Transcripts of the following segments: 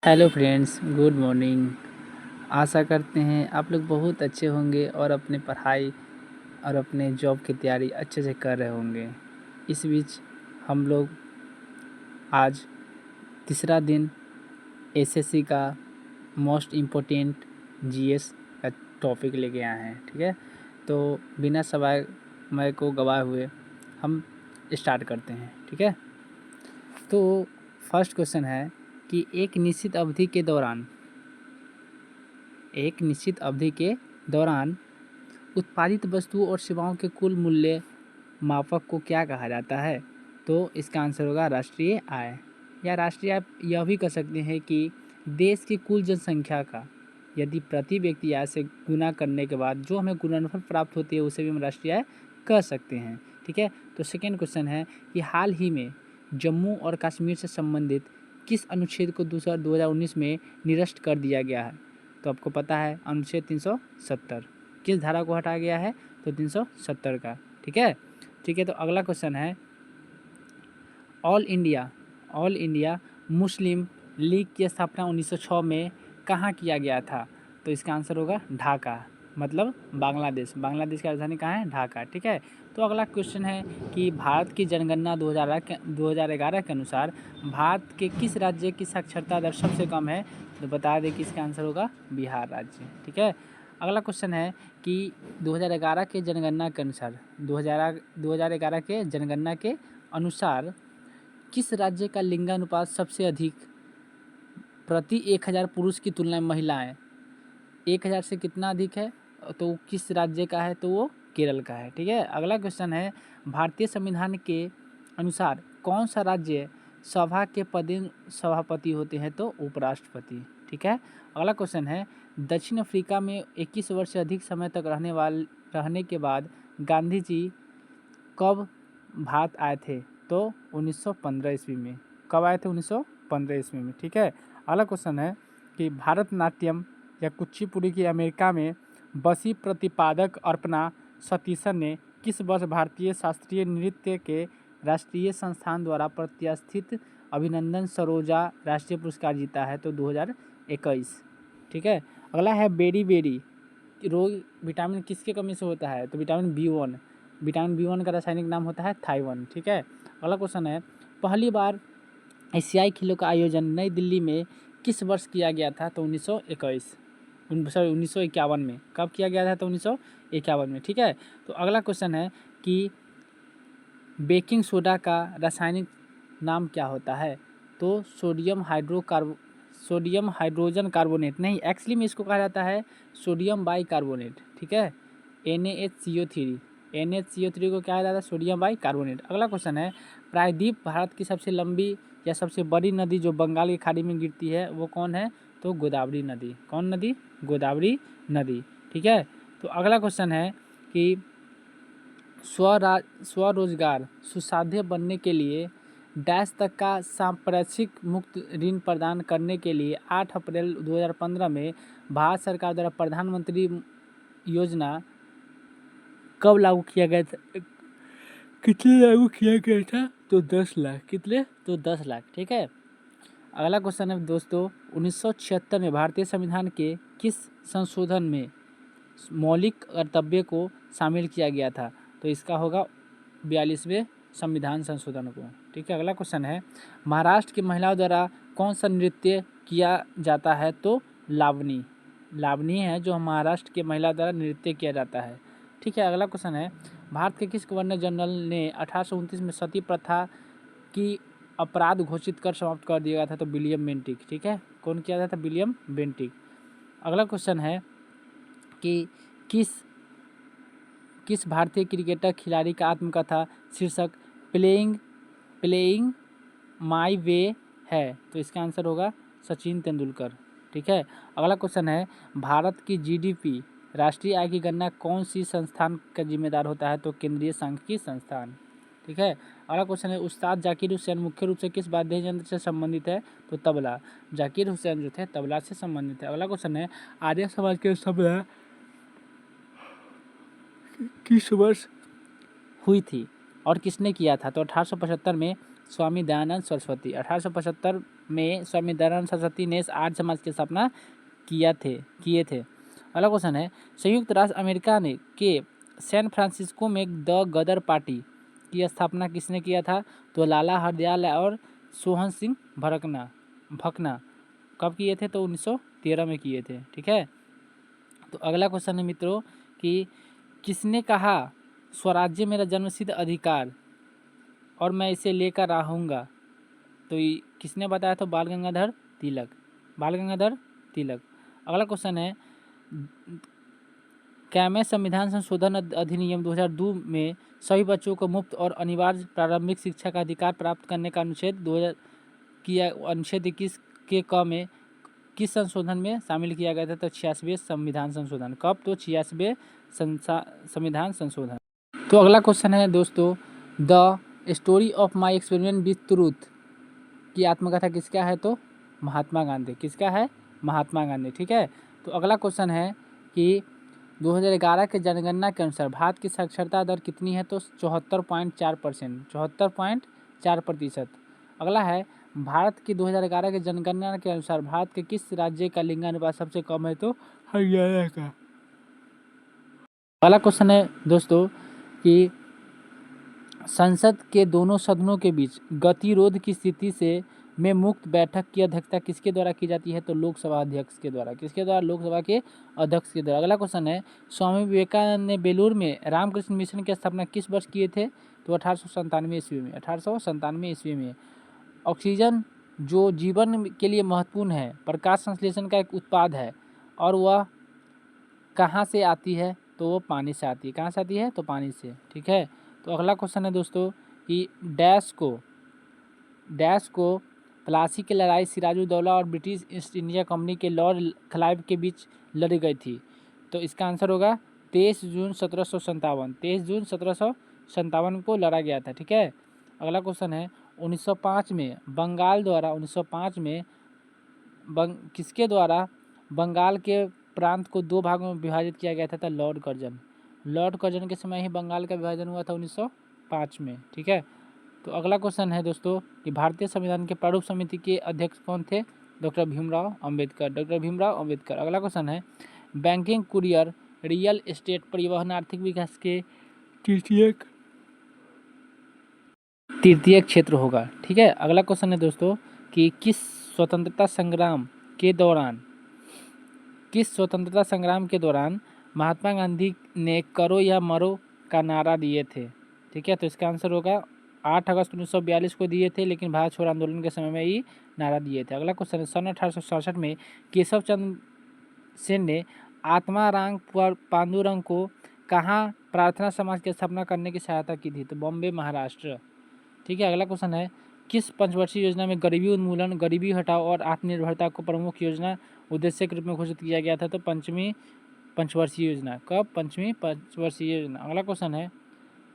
Hello friends, good morning. आशा करते हैं आप लोग बहुत अच्छे होंगे और अपने पढ़ाई और अपने जॉब की तैयारी अच्छे से कर रहे होंगे। इस बीच हम लोग आज तीसरा दिन एसएससी का मोस्ट इम्पोर्टेंट जीएस का टॉपिक लेके आए हैं। ठीक है, तो बिना समय को गवाए हुए हम स्टार्ट करते हैं। ठीक है, तो फर्स्ट क्वेश्चन है कि एक निश्चित अवधि के दौरान उत्पादित वस्तुओं और सेवाओं के कुल मूल्य मापक को क्या कहा जाता है? तो इसका आंसर होगा राष्ट्रीय आय। या राष्ट्रीय आय यह भी कह सकते हैं कि देश की कुल जनसंख्या का यदि प्रति व्यक्ति आय से गुना करने के बाद जो हमें गुणनफल प्राप्त होती है उसे भी हम राष्ट्रीय आय कह सकते हैं। ठीक है, तो सेकेंड क्वेश्चन है कि हाल ही में जम्मू और कश्मीर से संबंधित किस अनुच्छेद को 2019 में निरस्त कर दिया गया है? तो आपको पता है अनुच्छेद 370 किस धारा को हटाया गया है? तो 370 का। ठीक है, तो अगला क्वेश्चन है ऑल इंडिया मुस्लिम लीग की स्थापना 1906 में कहाँ किया गया था? तो इसका आंसर होगा ढाका, मतलब बांग्लादेश की राजधानी कहाँ है? ढाका। ठीक है, तो अगला क्वेश्चन है कि भारत की जनगणना 2011 के अनुसार भारत के किस राज्य की साक्षरता दर सबसे कम है? तो बता दें कि इसका आंसर होगा बिहार राज्य। ठीक है, अगला क्वेश्चन है कि 2011 के जनगणना के जनगणना के अनुसार किस राज्य का लिंगानुपात सबसे अधिक प्रति 1000 पुरुष की तुलना में महिलाएं 1000 से कितना अधिक है? तो किस राज्य का है? तो वो केरल का है। ठीक है, अगला क्वेश्चन है भारतीय संविधान के अनुसार कौन सा राज्य सभा के पदेन सभापति होते हैं? तो उपराष्ट्रपति। ठीक है, अगला क्वेश्चन है दक्षिण अफ्रीका में 21 वर्ष से अधिक समय तक रहने के बाद गांधी जी कब भारत आए थे? तो 1915 ईस्वी में। कब आए थे? 1915 ईस्वी में। ठीक है, अगला क्वेश्चन है कि भारतनाट्यम या कुचिपुड़ी की अमेरिका में बसी प्रतिपादक अर्पणा सतीशन ने किस वर्ष भारतीय शास्त्रीय नृत्य के राष्ट्रीय संस्थान द्वारा प्रतिष्ठित अभिनंदन सरोजा राष्ट्रीय पुरस्कार जीता है? तो 2021। ठीक है, अगला है बेरी रोग विटामिन किसके कमी से होता है? तो विटामिन बी वन का रासायनिक नाम होता है थाइवन। ठीक है, अगला क्वेश्चन है पहली बार एशियाई खेलों का आयोजन नई दिल्ली में किस वर्ष किया गया था? तो 1951 में। कब किया गया था? तो 1951 में। ठीक है, तो अगला क्वेश्चन है कि बेकिंग सोडा का रासायनिक नाम क्या होता है? तो सोडियम हाइड्रोजन कार्बोनेट नहीं, एक्चुअली में इसको कहा जाता है सोडियम बाइकार्बोनेट। ठीक है, NaHCO3 को क्या कहा जाता है? Sodium bicarbonate. अगला क्वेश्चन है प्रायद्वीप भारत की सबसे लंबी या सबसे बड़ी नदी जो बंगाल की खाड़ी में गिरती है वो कौन है? तो गोदावरी नदी। कौन नदी? गोदावरी नदी। ठीक है, तो अगला क्वेश्चन है कि स्वरोजगार सुसाध्य बनने के लिए डैश तक का सांप्रक्षिक मुक्त ऋण प्रदान करने के लिए 8 अप्रैल 2015 में भारत सरकार द्वारा प्रधानमंत्री योजना कब लागू किया गया था? कितने लागू किया गया था? तो 10 लाख। कितने? तो 10 लाख। ठीक है, अगला क्वेश्चन है दोस्तों 1976 में भारतीय संविधान के किस संशोधन में मौलिक कर्तव्य को शामिल किया गया था? तो इसका होगा 42वें संविधान संशोधन को। ठीक है, अगला क्वेश्चन है महाराष्ट्र की महिलाओं द्वारा कौन सा नृत्य किया जाता है? तो लावनी है जो महाराष्ट्र के महिला द्वारा नृत्य किया जाता है। ठीक है, अगला क्वेश्चन है भारत के किस गवर्नर जनरल ने 1829 में सती प्रथा की अपराध घोषित कर समाप्त कर दिया गया था? तो विलियम बेंटिक। ठीक है, कौन किया था? William Bentinck. अगला क्वेश्चन है कि किस भारतीय क्रिकेटर खिलाड़ी का आत्मकथा शीर्षक प्लेइंग माई वे है? तो इसका आंसर होगा सचिन तेंदुलकर। ठीक है, अगला क्वेश्चन है भारत की जीडीपी राष्ट्रीय आय की गणना कौन सी संस्थान का जिम्मेदार होता है? तो केंद्रीय सांख्यिकी संस्थान। ठीक है, अगला क्वेश्चन है उस्ताद जाकिर हुसैन मुख्य रूप से किस वाद्य यंत्र से संबंधित है? तो तबला। जाकिर हुसैन जो थे तबला से संबंधित है। अगला क्वेश्चन है आर्य समाज की स्थापना किस वर्ष हुई थी और किसने किया था? तो 1875 में स्वामी दयानंद सरस्वती। 1875 में स्वामी दयानंद सरस्वती ने आर्य समाज की स्थापना किए थे। अगला क्वेश्चन है, संयुक्त राष्ट्र अमेरिका ने के सैन फ्रांसिस्को में द गदर पार्टी की स्थापना किसने किया था? तो लाला हरदयाल और सोहन सिंह भकना कब किए थे? तो 1913 में किए थे। ठीक है। तो अगला क्वेश्चन है मित्रों कि किसने कहा स्वराज्य मेरा जन्मसिद्ध अधिकार और मैं इसे लेकर रहूँगा? तो किसने बताया? तो बाल गंगाधर तिलक। अगला क्वेश्चन है, कैमे संविधान संशोधन अधिनियम 2002 में सभी बच्चों को मुफ्त और अनिवार्य प्रारंभिक शिक्षा का अधिकार प्राप्त करने का अनुच्छेद 21 के क में किस संशोधन में शामिल किया गया था? तो 86वें संविधान संशोधन। कब? तो 86वें संविधान संशोधन। तो अगला क्वेश्चन है दोस्तों, the story of my experiment with truth की आत्मकथा किसका है? तो महात्मा गांधी। किसका है? महात्मा गांधी। ठीक है। तो अगला क्वेश्चन है कि 2011 के जनगणना के अनुसार भारत की साक्षरता दर कितनी है? तो 74.4%। अगला है, भारत की 2011 के जनगणना के अनुसार भारत के किस राज्य का लिंगानुपात सबसे कम है? तो हरियाणा का। अगला क्वेश्चन है दोस्तों कि संसद के दोनों सदनों के बीच गतिरोध की स्थिति से में मुक्त बैठक की अध्यक्षता किसके द्वारा की जाती है? तो लोकसभा अध्यक्ष के द्वारा। किसके द्वारा? लोकसभा के अध्यक्ष के द्वारा। अगला क्वेश्चन है, स्वामी विवेकानंद ने बेलूर में रामकृष्ण मिशन की स्थापना किस वर्ष किए थे? तो 1897 ईस्वी में। 1897 ईस्वी में। ऑक्सीजन जो जीवन के लिए महत्वपूर्ण है, प्रकाश संश्लेषण का एक उत्पाद है और वह कहाँ से आती है? तो वो पानी से आती है। कहाँ से आती है? तो पानी से। ठीक है। तो अगला क्वेश्चन है दोस्तों कि डैश को प्लासी की लड़ाई सिराजुद्दौला और ब्रिटिश ईस्ट इंडिया कंपनी के लॉर्ड क्लाइव के बीच लड़ी गई थी? तो इसका आंसर होगा 23 जून 1757। 23 जून 1757 को लड़ा गया था। ठीक है। अगला क्वेश्चन है, 1905 में किसके द्वारा बंगाल के प्रांत को दो भागों में विभाजित किया गया था? लॉर्ड कर्जन के समय ही बंगाल का विभाजन हुआ था 1905 में। ठीक है। तो अगला क्वेश्चन है दोस्तों कि भारतीय संविधान के प्रारूप समिति के अध्यक्ष कौन थे? डॉक्टर भीमराव अंबेडकर। अगला क्वेश्चन है, बैंकिंग, कुरियर, रियल एस्टेट, परिवहन आर्थिक विकास के तृतीय क्षेत्र होगा। ठीक है। अगला क्वेश्चन है दोस्तों कि किस स्वतंत्रता संग्राम के दौरान महात्मा गांधी ने करो या मरो का नारा दिए थे? ठीक है। तो इसका आंसर होगा 8 अगस्त 1942 को दिए थे, लेकिन भारत छोड़ो आंदोलन के समय में ही नारा दिए थे। अगला क्वेश्चन है, सन 1867 में केशव चंद्र सेन ने आत्माराम पांडुरंग को कहाँ प्रार्थना समाज की स्थापना करने की सहायता की थी? तो बॉम्बे, महाराष्ट्र। ठीक है। अगला क्वेश्चन है, किस पंचवर्षीय योजना में गरीबी उन्मूलन, गरीबी हटाओ और आत्मनिर्भरता को प्रमुख योजना उद्देश्य के रूप में घोषित किया गया था? तो पंचमी पंचवर्षीय योजना। कब? पंचमी पंचवर्षीय योजना। अगला क्वेश्चन है,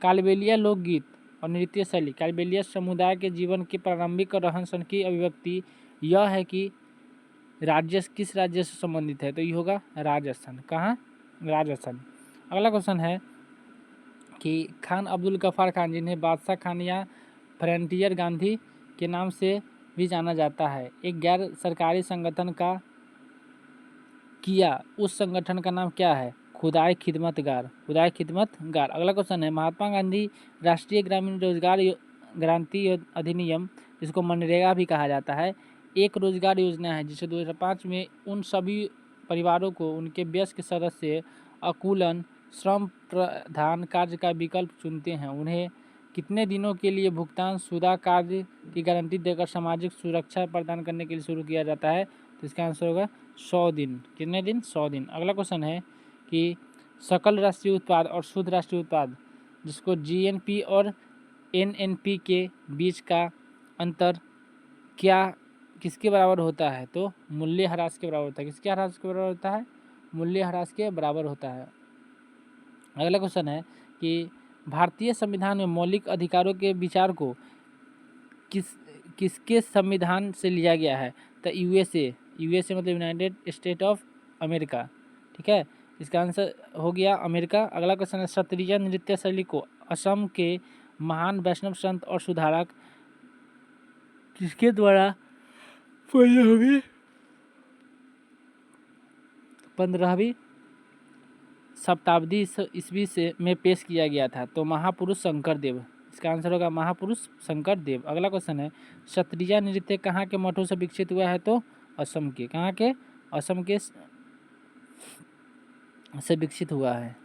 कालबेलिया लोकगीत और नृत्य शैली कालबेलिया समुदाय के जीवन के प्रारंभिक और रहन सहन की अभिव्यक्ति यह है कि किस राज्य से संबंधित है? तो ये होगा राजस्थान। कहाँ? राजस्थान। अगला क्वेश्चन है कि खान अब्दुल गफ्फार खान, जिन्हें बादशाह खान या फ्रंटियर गांधी के नाम से भी जाना जाता है, एक गैर सरकारी संगठन का उस संगठन का नाम क्या है? खुदाई खिदमतगार। अगला क्वेश्चन है, महात्मा गांधी राष्ट्रीय ग्रामीण रोजगार गारंटी अधिनियम, जिसको मनरेगा भी कहा जाता है, एक रोजगार योजना है जिसे 2005 में उन सभी परिवारों को उनके वयस्क सदस्य अनुकूलन श्रम प्रधान कार्य का विकल्प चुनते हैं, उन्हें कितने दिनों के लिए भुगतान शुदा कार्य की गारंटी देकर सामाजिक सुरक्षा प्रदान करने के लिए शुरू किया जाता है? तो इसका आंसर होगा 100 दिन। कितने दिन? 100 दिन। अगला क्वेश्चन है कि सकल राष्ट्रीय उत्पाद और शुद्ध राष्ट्रीय उत्पाद, जिसको जीएनपी और एनएनपी के बीच का अंतर किसके बराबर होता है? तो मूल्य ह्रास के बराबर होता है। किसके ह्रास के बराबर होता है? मूल्य ह्रास के बराबर होता है। अगला क्वेश्चन है कि भारतीय संविधान में मौलिक अधिकारों के विचार को किसके संविधान से लिया गया है? तो यूएसए मतलब यूनाइटेड स्टेट ऑफ अमेरिका। ठीक है। इसका आंसर हो गया अमेरिका। अगला क्वेश्चन है, क्षत्रिय नृत्य शैली को असम के महान वैष्णव संत और सुधारक किसके द्वारा पंद्रहवीं शताब्दी ईस्वी से में पेश किया गया था। तो महापुरुष शंकरदेव, इसका आंसर होगा महापुरुष शंकरदेव। अगला क्वेश्चन है, क्षत्रिय नृत्य कहाँ के मठों से विकसित हुआ है? तो असम के। कहाँ के? असम के से विकसित हुआ है।